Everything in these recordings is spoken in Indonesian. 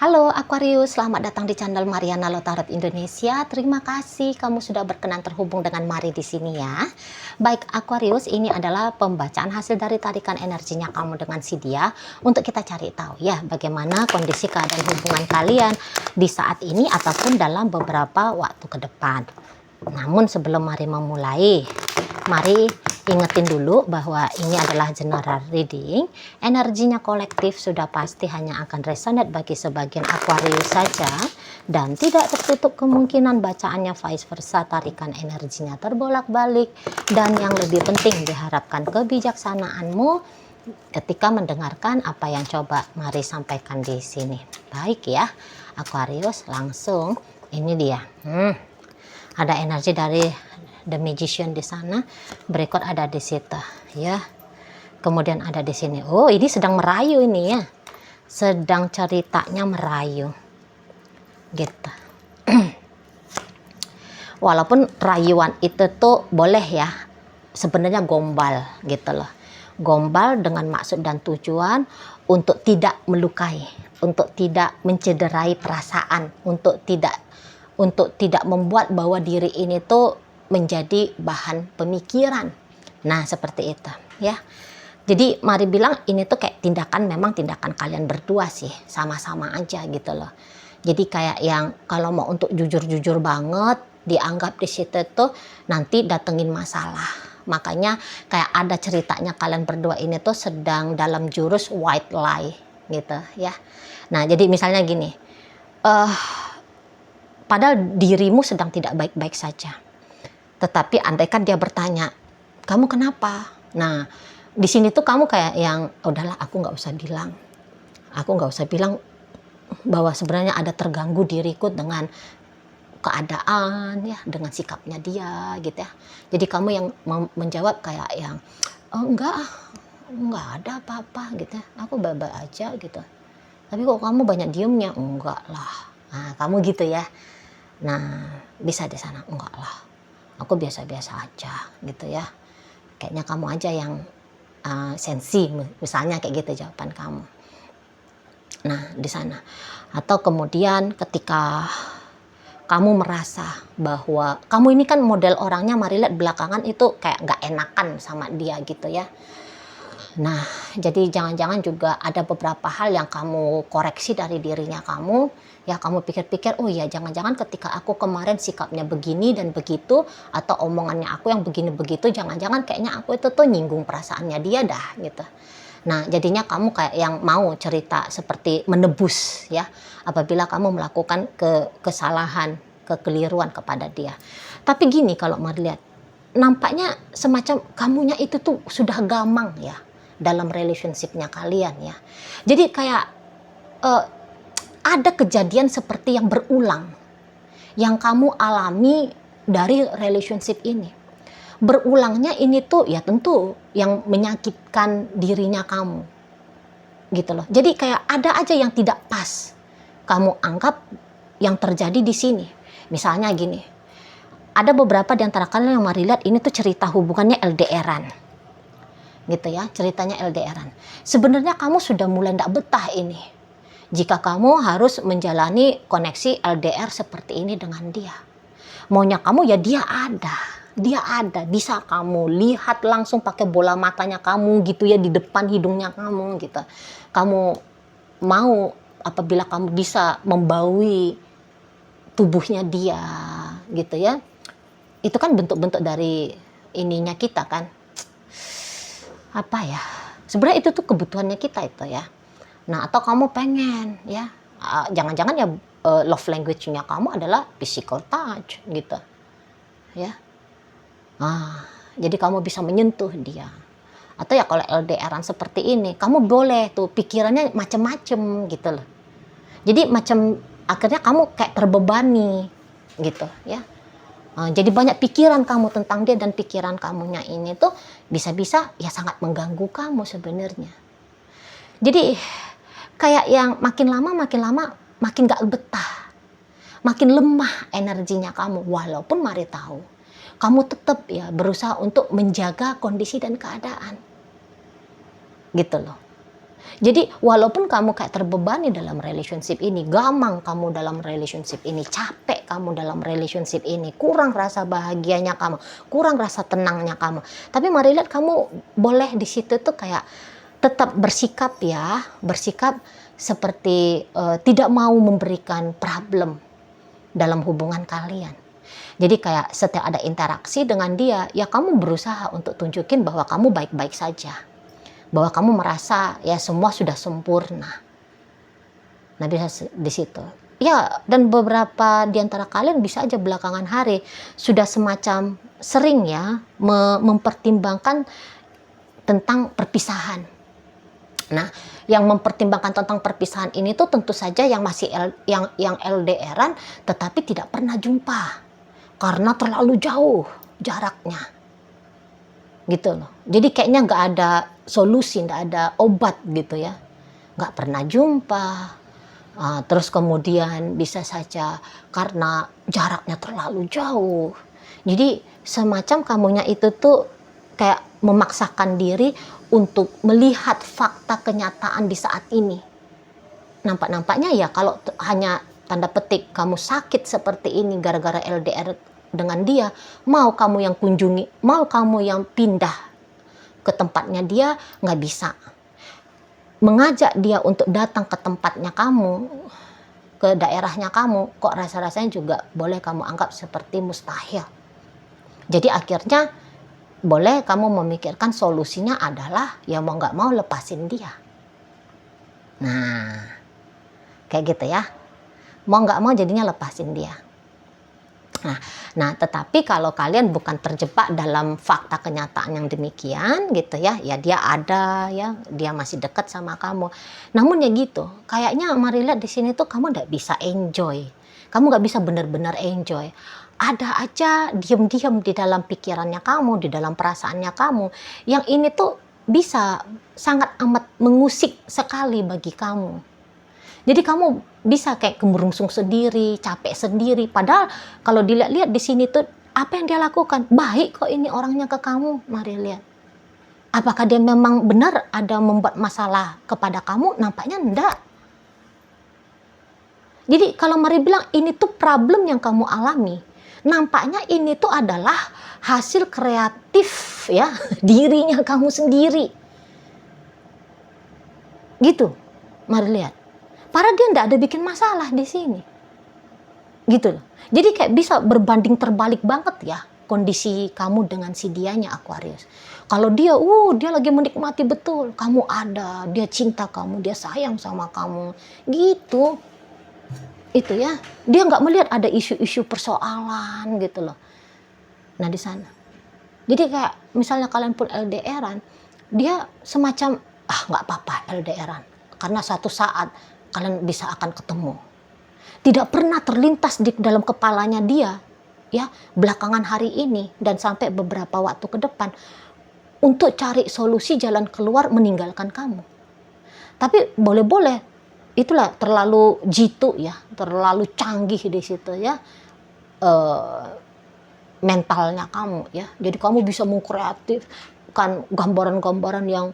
Halo Aquarius, selamat datang di channel Mariana Lotarot Indonesia. Terima kasih kamu sudah berkenan terhubung dengan Mari di sini ya. Baik Aquarius, ini adalah pembacaan hasil dari tarikan energinya kamu dengan si dia untuk kita cari tahu ya bagaimana kondisi keadaan hubungan kalian di saat ini ataupun dalam beberapa waktu ke depan. Namun sebelum Mari memulai, mari ingetin dulu bahwa ini adalah general reading. Energinya kolektif sudah pasti hanya akan resonate bagi sebagian Aquarius saja, dan tidak tertutup kemungkinan bacaannya vice versa, tarikan energinya terbolak-balik. Dan yang lebih penting, diharapkan kebijaksanaanmu ketika mendengarkan apa yang coba Mari sampaikan di sini. Baik ya Aquarius, langsung ini dia. Ada energi dari The Magician di sana, berikut ada di situ ya. Kemudian ada di sini. Oh, ini sedang merayu ini ya. Sedang ceritanya merayu. Gitu. Walaupun rayuan itu tuh boleh ya. Sebenarnya gombal gitu loh. Gombal dengan maksud dan tujuan untuk tidak melukai, untuk tidak mencederai perasaan, untuk tidak membuat bahwa diri ini tuh menjadi bahan pemikiran. Nah, seperti itu ya. Jadi Mari bilang ini tuh kayak memang tindakan kalian berdua sih, sama-sama aja gitu loh. Jadi kayak yang kalau mau untuk jujur-jujur banget, dianggap di situ tuh nanti datengin masalah. Makanya kayak ada ceritanya kalian berdua ini tuh sedang dalam jurus white lie gitu ya. Nah, jadi misalnya gini, padahal dirimu sedang tidak baik-baik saja. Tetapi andaikan dia bertanya, kamu kenapa? Nah, di sini tuh kamu kayak yang, udahlah aku nggak usah bilang. Aku nggak usah bilang bahwa sebenarnya ada terganggu diriku dengan keadaan ya, dengan sikapnya dia gitu ya. Jadi kamu yang menjawab kayak yang, oh enggak ada apa-apa gitu ya. Aku baik-baik aja gitu. Tapi kok kamu banyak diemnya? Enggak lah. Nah, kamu gitu ya. Nah, bisa di sana, enggak lah. Aku biasa-biasa aja gitu ya. Kayaknya kamu aja yang sensi, misalnya kayak gitu jawaban kamu. Nah, di sana. Atau kemudian ketika kamu merasa bahwa kamu ini kan model orangnya Mari lihat belakangan itu kayak nggak enakan sama dia gitu ya. Nah, jadi jangan-jangan juga ada beberapa hal yang kamu koreksi dari dirinya kamu. Ya, kamu pikir-pikir, oh ya jangan-jangan ketika aku kemarin sikapnya begini dan begitu, atau omongannya aku yang begini begitu, jangan-jangan kayaknya aku itu tuh nyinggung perasaannya dia dah gitu. Nah, jadinya kamu kayak yang mau cerita seperti menebus ya, apabila kamu melakukan kesalahan, kekeliruan kepada dia. Tapi gini, kalau mau lihat, nampaknya semacam kamunya itu tuh sudah gamang ya dalam relationship-nya kalian ya. Jadi kayak ada kejadian seperti yang berulang yang kamu alami dari relationship ini. Berulangnya ini tuh ya tentu yang menyakitkan dirinya kamu gitu loh. Jadi kayak ada aja yang tidak pas kamu anggap yang terjadi di sini. Misalnya gini, ada beberapa di antara kalian yang Mari lihat ini tuh cerita hubungannya LDRan gitu ya, ceritanya LDRan. Sebenarnya kamu sudah mulai tidak betah ini jika kamu harus menjalani koneksi LDR seperti ini dengan dia. Maunya kamu ya dia ada, bisa kamu lihat langsung pakai bola matanya kamu gitu ya, di depan hidungnya kamu gitu. Kamu mau apabila kamu bisa membaui tubuhnya dia gitu ya. Itu kan bentuk-bentuk dari ininya kita kan. Apa ya? Sebenarnya itu tuh kebutuhannya kita itu ya. Nah, atau kamu pengen ya, jangan-jangan ya love language-nya kamu adalah physical touch gitu ya. Jadi kamu bisa menyentuh dia. Atau ya kalau LDRan seperti ini, kamu boleh tuh pikirannya macem-macem gitu loh. Jadi macam akhirnya kamu kayak terbebani gitu ya. Jadi banyak pikiran kamu tentang dia, dan pikiran kamunya ini tuh bisa-bisa ya sangat mengganggu kamu sebenarnya. Jadi kayak yang makin lama makin gak betah, makin lemah energinya kamu. Walaupun Mari tahu kamu tetap ya berusaha untuk menjaga kondisi dan keadaan gitu loh. Jadi walaupun kamu kayak terbebani dalam relationship ini, gamang kamu dalam relationship ini, capek kamu dalam relationship ini, kurang rasa bahagianya kamu, kurang rasa tenangnya kamu. Tapi mari lihat, kamu boleh di situ tuh kayak tetap bersikap ya, bersikap seperti tidak mau memberikan problem dalam hubungan kalian. Jadi kayak setiap ada interaksi dengan dia, ya kamu berusaha untuk tunjukin bahwa kamu baik-baik saja. Bahwa kamu merasa ya semua sudah sempurna. Nah, bisa di situ. Ya, dan beberapa di antara kalian bisa aja belakangan hari sudah semacam sering ya mempertimbangkan tentang perpisahan. Nah, yang mempertimbangkan tentang perpisahan ini tuh tentu saja yang masih yang LDRan tetapi tidak pernah jumpa karena terlalu jauh jaraknya. Gitu loh. Jadi kayaknya nggak ada solusi, nggak ada obat gitu ya. Nggak pernah jumpa. Terus kemudian bisa saja karena jaraknya terlalu jauh. Jadi semacam kamunya itu tuh kayak memaksakan diri untuk melihat fakta kenyataan di saat ini. Nampak-nampaknya ya kalau hanya tanda petik kamu sakit seperti ini gara-gara LDR dengan dia, mau kamu yang kunjungi, mau kamu yang pindah ke tempatnya dia, nggak bisa. Mengajak dia untuk datang ke tempatnya kamu, ke daerahnya kamu, kok rasa-rasanya juga boleh kamu anggap seperti mustahil. Jadi akhirnya boleh kamu memikirkan solusinya adalah ya mau nggak mau lepasin dia. Nah, kayak gitu ya. Mau nggak mau jadinya lepasin dia. Nah, tetapi kalau kalian bukan terjebak dalam fakta kenyataan yang demikian gitu ya, ya dia ada ya, dia masih dekat sama kamu. Namun ya gitu, kayaknya mari lihat di sini tuh kamu nggak bisa enjoy, kamu nggak bisa benar-benar enjoy. Ada aja diam-diam di dalam pikirannya kamu, di dalam perasaannya kamu, yang ini tuh bisa sangat amat mengusik sekali bagi kamu. Jadi kamu bisa kayak gemerungsung sendiri, capek sendiri. Padahal kalau dilihat-lihat di sini tuh apa yang dia lakukan? Baik kok ini orangnya ke kamu. Mari lihat. Apakah dia memang benar ada membuat masalah kepada kamu? Nampaknya enggak. Jadi kalau mari bilang ini tuh problem yang kamu alami. Nampaknya ini tuh adalah hasil kreatif ya dirinya kamu sendiri. Gitu. Mari lihat. Padahal dia enggak ada bikin masalah di sini. Gitu loh. Jadi kayak bisa berbanding terbalik banget ya kondisi kamu dengan si dianya Aquarius. Kalau dia lagi menikmati betul, kamu ada, dia cinta kamu, dia sayang sama kamu. Gitu. Itu ya. Dia nggak melihat ada isu-isu persoalan gitu loh. Nah, di sana. Jadi kayak misalnya kalian pun LDRan, dia semacam nggak apa-apa LDRan. Karena suatu saat kalian bisa akan ketemu. Tidak pernah terlintas di dalam kepalanya dia, ya, belakangan hari ini dan sampai beberapa waktu ke depan untuk cari solusi jalan keluar meninggalkan kamu. Tapi boleh-boleh itulah terlalu jitu ya, terlalu canggih di situ ya, mentalnya kamu ya. Jadi kamu bisa mengkreatifkan gambaran-gambaran yang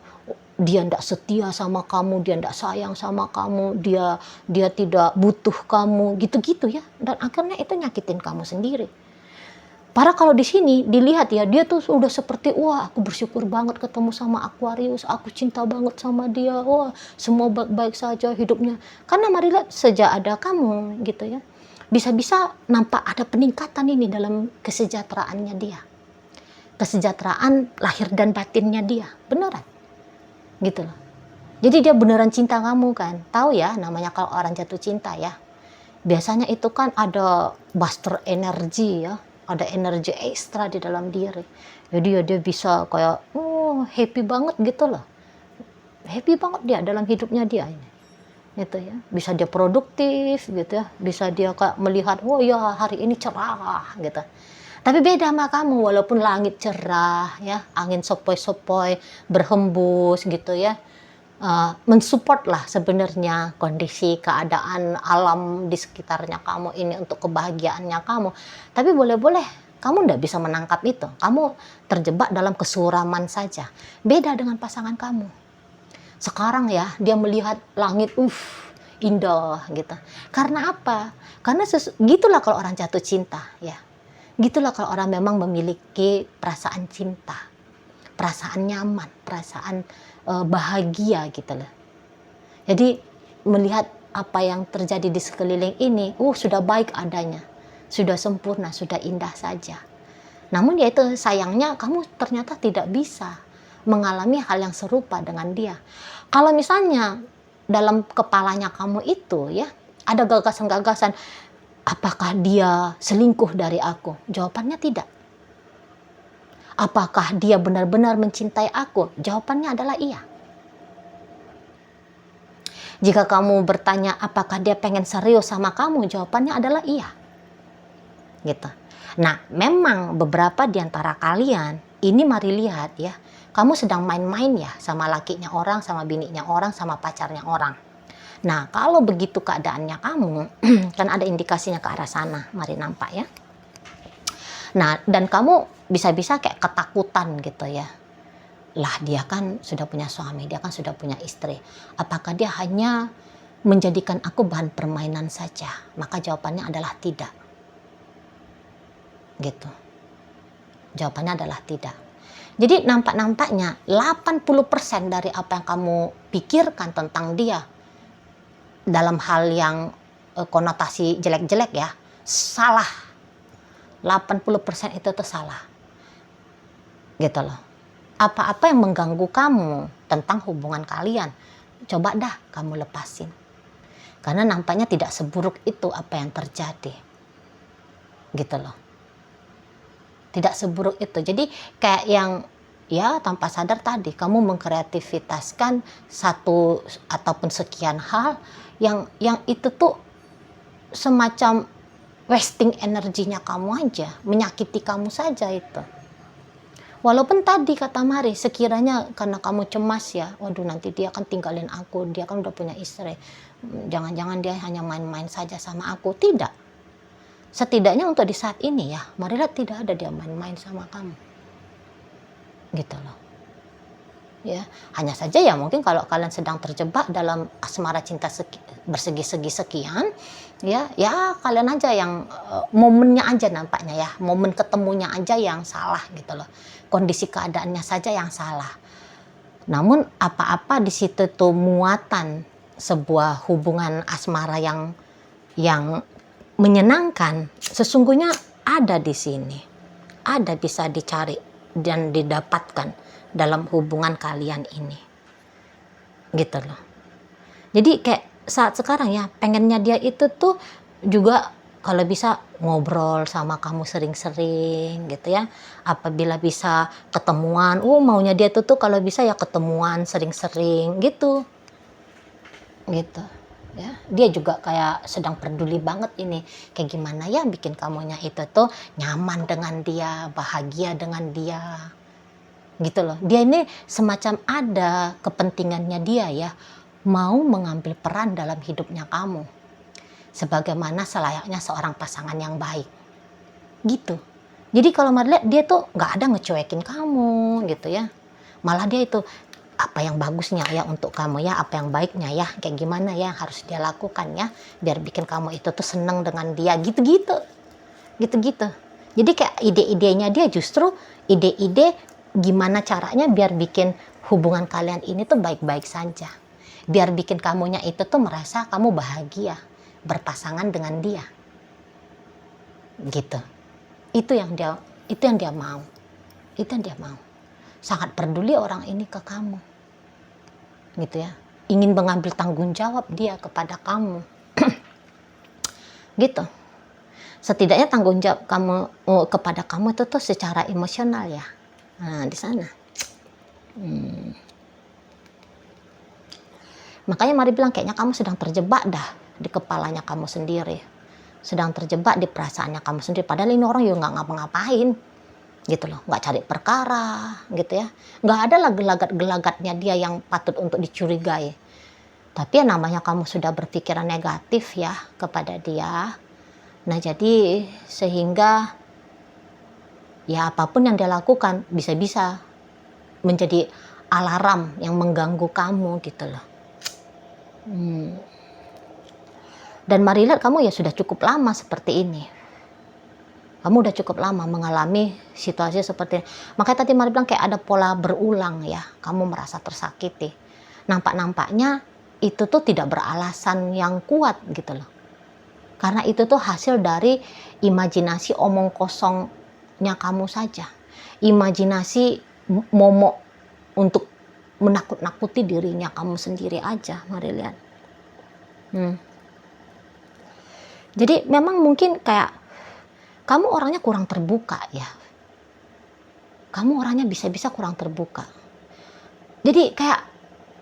dia tidak setia sama kamu, dia tidak sayang sama kamu, dia tidak butuh kamu, gitu-gitu ya. Dan akhirnya itu nyakitin kamu sendiri. Padahal kalau di sini dilihat ya, dia tuh udah seperti, wah aku bersyukur banget ketemu sama Aquarius, aku cinta banget sama dia, wah semua baik-baik saja hidupnya. Karena mari lihat, sejak ada kamu gitu ya, bisa-bisa nampak ada peningkatan ini dalam kesejahteraannya dia. Kesejahteraan lahir dan batinnya dia, beneran. Gitu loh. Jadi dia beneran cinta kamu kan. Tahu ya namanya kalau orang jatuh cinta ya. Biasanya itu kan ada booster energi ya. Ada energi ekstra di dalam diri. Jadi ya dia bisa kayak happy banget gitu loh. Happy banget dia dalam hidupnya dia ini. Gitu ya. Bisa dia produktif gitu ya. Bisa dia kayak melihat, oh ya hari ini cerah gitu. Tapi beda sama kamu, walaupun langit cerah ya, angin sepoi-sepoi berhembus gitu ya, mensupport lah sebenarnya kondisi keadaan alam di sekitarnya kamu ini untuk kebahagiaannya kamu. Tapi boleh-boleh kamu nggak bisa menangkap itu, kamu terjebak dalam kesuraman saja. Beda dengan pasangan kamu. Sekarang ya dia melihat langit, indah gitu. Karena apa? Karena gitulah kalau orang jatuh cinta ya. Gitulah kalau orang memang memiliki perasaan cinta, perasaan nyaman, perasaan bahagia gitu loh. Jadi melihat apa yang terjadi di sekeliling ini, sudah baik adanya, sudah sempurna, sudah indah saja. Namun ya itu sayangnya kamu ternyata tidak bisa mengalami hal yang serupa dengan dia. Kalau misalnya dalam kepalanya kamu itu ya ada gagasan-gagasan, apakah dia selingkuh dari aku? Jawabannya tidak. Apakah dia benar-benar mencintai aku? Jawabannya adalah iya. Jika kamu bertanya apakah dia pengen serius sama kamu, jawabannya adalah iya. Gitu. Nah, memang beberapa di antara kalian, ini mari lihat ya, kamu sedang main-main ya sama lakinya orang, sama bininya orang, sama pacarnya orang. Nah, kalau begitu keadaannya kamu, kan ada indikasinya ke arah sana, mari nampak ya. Nah, dan kamu bisa-bisa kayak ketakutan gitu ya. Lah dia kan sudah punya suami, dia kan sudah punya istri. Apakah dia hanya menjadikan aku bahan permainan saja? Maka jawabannya adalah tidak. Gitu. Jawabannya adalah tidak. Jadi nampaknya 80% dari apa yang kamu pikirkan tentang dia dalam hal yang konotasi jelek-jelek ya, salah. 80% itu tuh salah. Gitu loh. Apa-apa yang mengganggu kamu tentang hubungan kalian, coba dah kamu lepasin. Karena nampaknya tidak seburuk itu apa yang terjadi. Gitu loh. Tidak seburuk itu. Jadi kayak yang ya tanpa sadar tadi kamu mengkreativitaskan satu ataupun sekian hal yang itu tuh semacam wasting energinya kamu aja, menyakiti kamu saja itu. Walaupun tadi kata Mari, sekiranya karena kamu cemas ya, waduh nanti dia akan tinggalin aku, dia kan udah punya istri, jangan-jangan dia hanya main-main saja sama aku. Tidak. Setidaknya untuk di saat ini ya, marilah tidak ada dia main-main sama kamu. Gitu loh. Ya, hanya saja ya mungkin kalau kalian sedang terjebak dalam asmara cinta bersegi-segi sekian, ya kalian aja yang momennya aja nampaknya ya, momen ketemunya aja yang salah gitu loh. Kondisi keadaannya saja yang salah. Namun apa-apa di situ tuh muatan sebuah hubungan asmara yang menyenangkan sesungguhnya ada di sini. Ada bisa dicari dan didapatkan dalam hubungan kalian ini. Gitu loh. Jadi kayak saat sekarang ya, pengennya dia itu tuh juga kalau bisa ngobrol sama kamu sering-sering gitu ya. Apabila bisa ketemuan, maunya dia tuh kalau bisa ya ketemuan sering-sering gitu. Gitu. Ya, dia juga kayak sedang peduli banget ini. Kayak gimana ya bikin kamunya itu tuh nyaman dengan dia, bahagia dengan dia. Gitu loh. Dia ini semacam ada kepentingannya dia ya, mau mengambil peran dalam hidupnya kamu. Sebagaimana selayaknya seorang pasangan yang baik. Gitu. Jadi kalau Mari lihat dia tuh nggak ada ngecuekin kamu gitu ya. Malah dia itu apa yang bagusnya ya untuk kamu ya, apa yang baiknya ya, kayak gimana ya harus dia lakukan ya, biar bikin kamu itu tuh seneng dengan dia gitu-gitu. Gitu-gitu. Jadi kayak ide-idenya dia justru ide-ide gimana caranya biar bikin hubungan kalian ini tuh baik-baik saja. Biar bikin kamunya itu tuh merasa kamu bahagia berpasangan dengan dia. Gitu. Itu yang dia mau. Itu yang dia mau. Sangat peduli orang ini ke kamu. Gitu ya. Ingin mengambil tanggung jawab dia kepada kamu. Gitu. Setidaknya tanggung jawab kamu kepada kamu itu tuh secara emosional ya. Nah, di sana. Makanya Mari bilang kayaknya kamu sedang terjebak dah di kepalanya kamu sendiri. Sedang terjebak di perasaannya kamu sendiri. Padahal ini orang juga nggak ngapa-ngapain. Gitu loh. Nggak cari perkara. Gitu ya. Nggak ada lah gelagat-gelagatnya dia yang patut untuk dicurigai. Tapi ya namanya kamu sudah berpikiran negatif ya kepada dia. Nah jadi sehingga ya apapun yang dia lakukan bisa-bisa menjadi alarm yang mengganggu kamu gitu loh. Dan mari lihat, kamu ya sudah cukup lama seperti ini. Kamu udah cukup lama mengalami situasi seperti ini. Makanya tadi Mari bilang kayak ada pola berulang ya. Kamu merasa tersakiti. Nampak-nampaknya itu tuh tidak beralasan yang kuat gitu loh. Karena itu tuh hasil dari imajinasi omong kosongnya kamu saja. Imajinasi momok untuk menakut-nakuti dirinya kamu sendiri aja. Mari lihat. Jadi memang mungkin kayak kamu orangnya kurang terbuka ya. Kamu orangnya bisa-bisa kurang terbuka. Jadi kayak,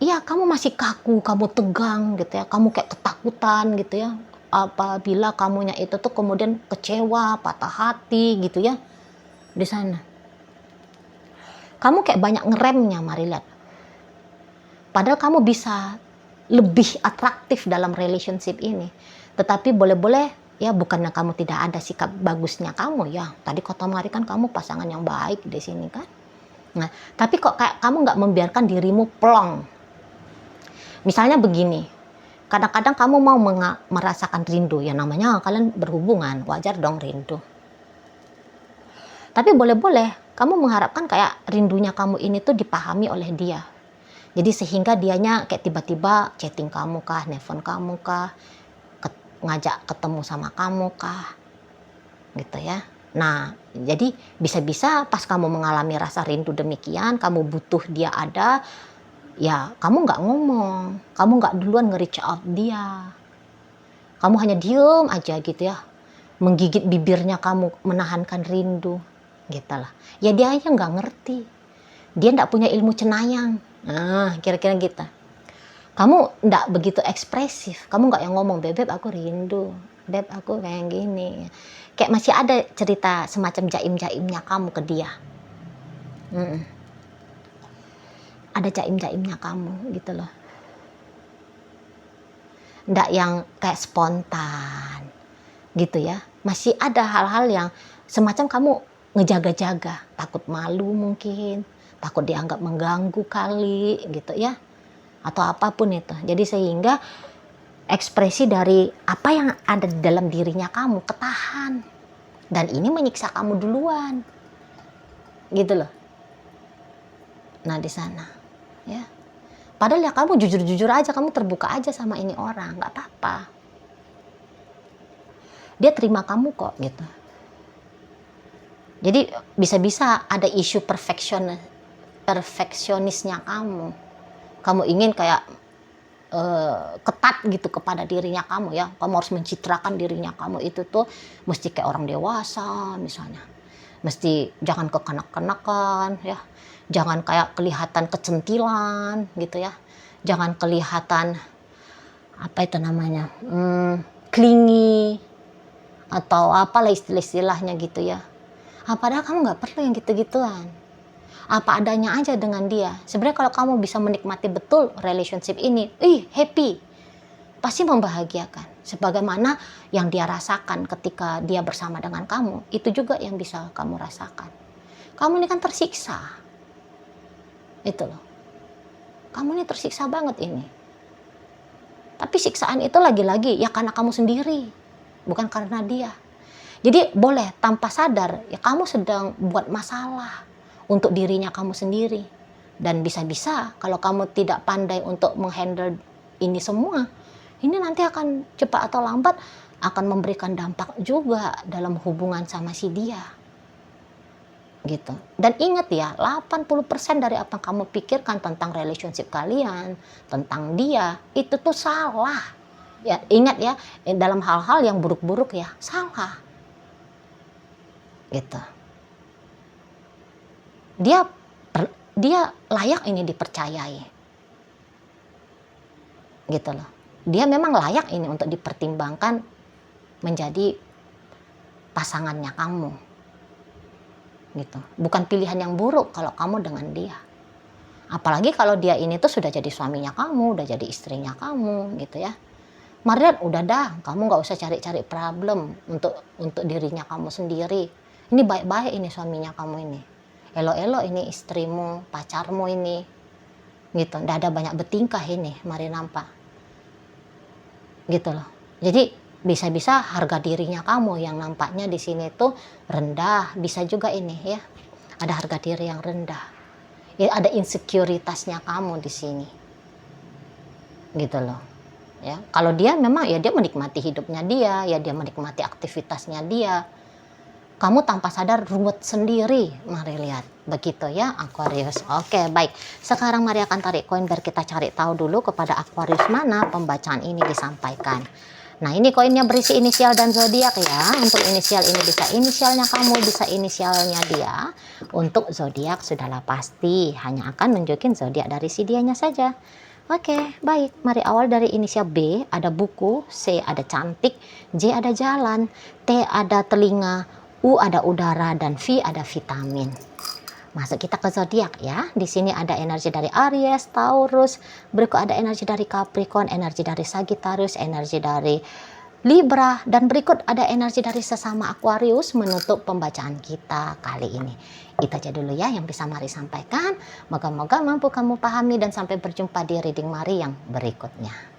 ya kamu masih kaku, kamu tegang gitu ya. Kamu kayak ketakutan gitu ya. Apabila kamunya itu tuh kemudian kecewa, patah hati gitu ya. Di sana. Kamu kayak banyak ngeremnya, Mari lihat. Padahal kamu bisa lebih atraktif dalam relationship ini. Tetapi boleh-boleh ya, bukannya kamu tidak ada sikap bagusnya kamu ya. Tadi kata Mari kan kamu pasangan yang baik di sini kan. Nah, tapi kok kayak kamu nggak membiarkan dirimu plong. Misalnya begini, kadang-kadang kamu mau merasakan rindu, ya namanya kalian berhubungan, wajar dong rindu. Tapi boleh-boleh kamu mengharapkan kayak rindunya kamu ini tuh dipahami oleh dia. Jadi sehingga dianya kayak tiba-tiba chatting kamu kah, nelfon kamu kah, ngajak ketemu sama kamu kah, gitu ya. Nah, jadi bisa-bisa pas kamu mengalami rasa rindu demikian, kamu butuh dia ada, ya kamu nggak ngomong, kamu nggak duluan nge-reach out dia. Kamu hanya diem aja gitu ya, menggigit bibirnya kamu, menahankan rindu, gitu lah. Ya dia aja nggak ngerti, dia nggak punya ilmu cenayang. Nah, kira-kira gitu. Kamu nggak begitu ekspresif, kamu nggak yang ngomong, beb aku rindu, beb aku kayak gini. Kayak masih ada cerita semacam jaim-jaimnya kamu ke dia. Ada jaim-jaimnya kamu gitu loh. Nggak yang kayak spontan gitu ya. Masih ada hal-hal yang semacam kamu ngejaga-jaga, takut malu mungkin, takut dianggap mengganggu kali gitu ya. Atau apapun itu. Jadi sehingga ekspresi dari apa yang ada di dalam dirinya kamu ketahan. Dan ini menyiksa kamu duluan. Gitu loh. Nah, di sana, ya. Padahal ya kamu jujur-jujur aja, kamu terbuka aja sama ini orang, nggak apa-apa. Dia terima kamu kok gitu. Jadi bisa-bisa ada isu perfeksionisnya kamu. Kamu ingin kayak ketat gitu kepada dirinya kamu ya. Kamu harus mencitrakan dirinya kamu itu tuh mesti kayak orang dewasa misalnya. Mesti jangan kekanak-kanakan ya. Jangan kayak kelihatan kecentilan gitu ya. Jangan kelihatan apa itu namanya, clingy atau apalah istilah-istilahnya gitu ya. Padahal kamu nggak perlu yang gitu-gituan. Apa adanya aja dengan dia. Sebenarnya kalau kamu bisa menikmati betul relationship ini, happy, pasti membahagiakan. Sebagaimana yang dia rasakan ketika dia bersama dengan kamu, itu juga yang bisa kamu rasakan. Kamu ini kan tersiksa. Itu loh. Kamu ini tersiksa banget ini. Tapi siksaan itu lagi-lagi ya karena kamu sendiri, bukan karena dia. Jadi boleh tanpa sadar ya kamu sedang buat masalah untuk dirinya kamu sendiri. Dan bisa-bisa kalau kamu tidak pandai untuk menghandle ini semua, ini nanti akan cepat atau lambat akan memberikan dampak juga dalam hubungan sama si dia. Gitu. Dan ingat ya, 80% dari apa yang kamu pikirkan tentang relationship kalian, tentang dia, itu tuh salah. Ya, ingat ya, dalam hal-hal yang buruk-buruk ya, salah. Gitu. Dia layak ini dipercayai. Gitu loh. Dia memang layak ini untuk dipertimbangkan menjadi pasangannya kamu. Gitu. Bukan pilihan yang buruk kalau kamu dengan dia. Apalagi kalau dia ini tuh sudah jadi suaminya kamu, udah jadi istrinya kamu, gitu ya. Marian, udah dah, kamu nggak usah cari-cari problem untuk dirinya kamu sendiri. Ini baik-baik ini suaminya kamu ini. Elo-elo ini istrimu, pacarmu ini. gitu. Nggak ada banyak bertingkah ini, mari nampak. Gitu loh. Jadi bisa-bisa harga dirinya kamu yang nampaknya di sini tuh rendah, bisa juga ini ya. Ada harga diri yang rendah. Ya, ada insekuritasnya kamu di sini. Gitu loh. Ya, kalau dia memang ya dia menikmati hidupnya dia, ya dia menikmati aktivitasnya dia. Kamu tanpa sadar ruwet sendiri, mari lihat. Begitu ya Aquarius. Oke, baik. Sekarang mari akan tarik koin biar kita cari tahu dulu kepada Aquarius mana pembacaan ini disampaikan. Nah, ini koinnya berisi inisial dan zodiak ya. Untuk inisial ini bisa inisialnya kamu, bisa inisialnya dia. Untuk zodiak sudahlah pasti, hanya akan nunjukin zodiak dari si dianya saja. Oke, baik. Mari awal dari inisial B, ada buku, C ada cantik, J ada jalan, T ada telinga, U ada udara, dan V ada vitamin. Masuk kita ke zodiak ya. Di sini ada energi dari Aries, Taurus, berikut ada energi dari Capricorn, energi dari Sagittarius, energi dari Libra, dan berikut ada energi dari sesama Aquarius menutup pembacaan kita kali ini. Itu aja dulu ya yang bisa Mari sampaikan. Moga-moga mampu kamu pahami dan sampai berjumpa di reading Mari yang berikutnya.